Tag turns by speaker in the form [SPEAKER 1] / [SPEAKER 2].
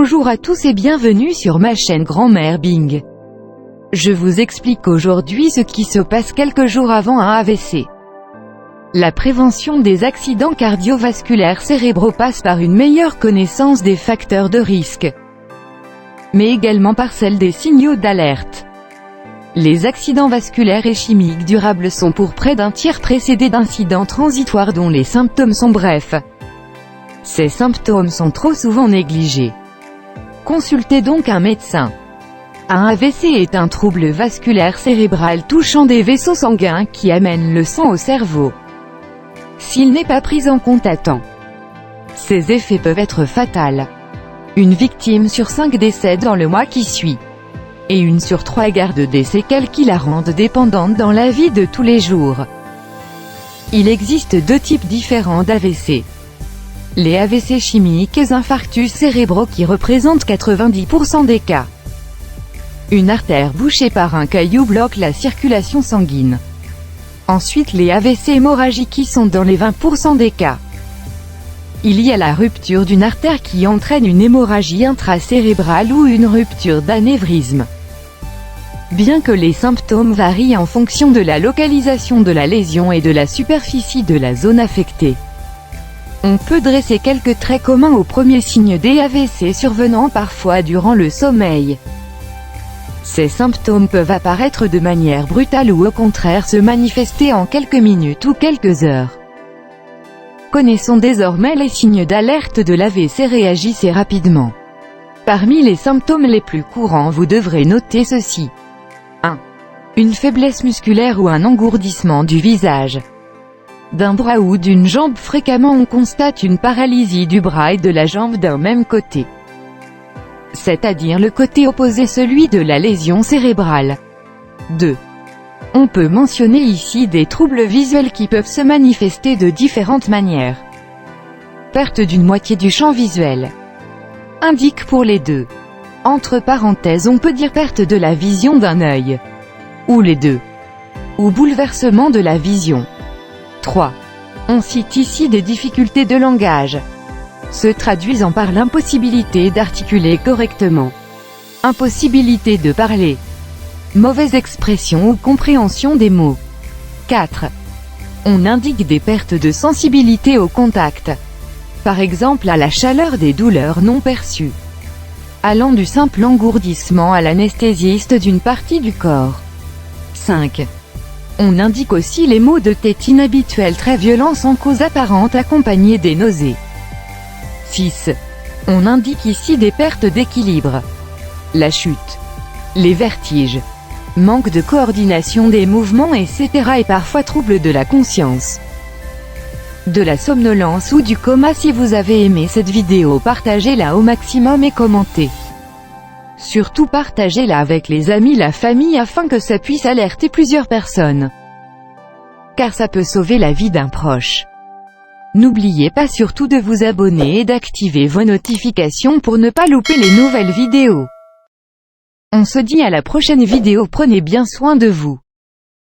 [SPEAKER 1] Bonjour à tous et bienvenue sur ma chaîne Grand-mère Bing. Je vous explique aujourd'hui ce qui se passe quelques jours avant un AVC. La prévention des accidents cardiovasculaires cérébraux passe par une meilleure connaissance des facteurs de risque, mais également par celle des signaux d'alerte. Les accidents vasculaires et chimiques durables sont pour près d'un tiers précédés d'incidents transitoires dont les symptômes sont brefs. Ces symptômes sont trop souvent négligés. Consultez donc un médecin. Un AVC est un trouble vasculaire cérébral touchant des vaisseaux sanguins qui amènent le sang au cerveau. S'il n'est pas pris en compte à temps, ses effets peuvent être fatals. Une victime sur 5 décède dans le mois qui suit, et 1 sur 3 garde des séquelles qui la rendent dépendante dans la vie de tous les jours. Il existe 2 types différents d'AVC. Les AVC chimiques et infarctus cérébraux qui représentent 90% des cas. Une artère bouchée par un caillou bloque la circulation sanguine. Ensuite les AVC hémorragiques qui sont dans les 20% des cas. Il y a la rupture d'une artère qui entraîne une hémorragie intracérébrale ou une rupture d'anévrisme. Bien que les symptômes varient en fonction de la localisation de la lésion et de la superficie de la zone affectée, on peut dresser quelques traits communs aux premiers signes des AVC survenant parfois durant le sommeil. Ces symptômes peuvent apparaître de manière brutale ou au contraire se manifester en quelques minutes ou quelques heures. Connaissons désormais les signes d'alerte de l'AVC. Réagissez rapidement. Parmi les symptômes les plus courants, vous devrez noter ceci. 1. Une faiblesse musculaire ou un engourdissement du visage, d'un bras ou d'une jambe. Fréquemment on constate une paralysie du bras et de la jambe d'un même côté, c'est-à-dire le côté opposé, celui de la lésion cérébrale. 2. On peut mentionner ici des troubles visuels qui peuvent se manifester de différentes manières. Perte d'une moitié du champ visuel indique pour les deux. Entre parenthèses, on peut dire perte de la vision d'un œil, ou les deux, ou bouleversement de la vision. 3. On cite ici des difficultés de langage, se traduisant par l'impossibilité d'articuler correctement, impossibilité de parler, mauvaise expression ou compréhension des mots. 4. On indique des pertes de sensibilité au contact, par exemple à la chaleur, des douleurs non perçues, allant du simple engourdissement à l'anesthésiste d'une partie du corps. 5. On indique aussi les maux de tête inhabituels très violents sans cause apparente accompagnés des nausées. 6. On indique ici des pertes d'équilibre, la chute, les vertiges, manque de coordination des mouvements etc. et parfois troubles de la conscience, de la somnolence ou du coma. Si vous avez aimé cette vidéo, partagez-la au maximum et commentez. Surtout partagez-la avec les amis, la famille afin que ça puisse alerter plusieurs personnes, car ça peut sauver la vie d'un proche. N'oubliez pas surtout de vous abonner et d'activer vos notifications pour ne pas louper les nouvelles vidéos. On se dit à la prochaine vidéo, prenez bien soin de vous.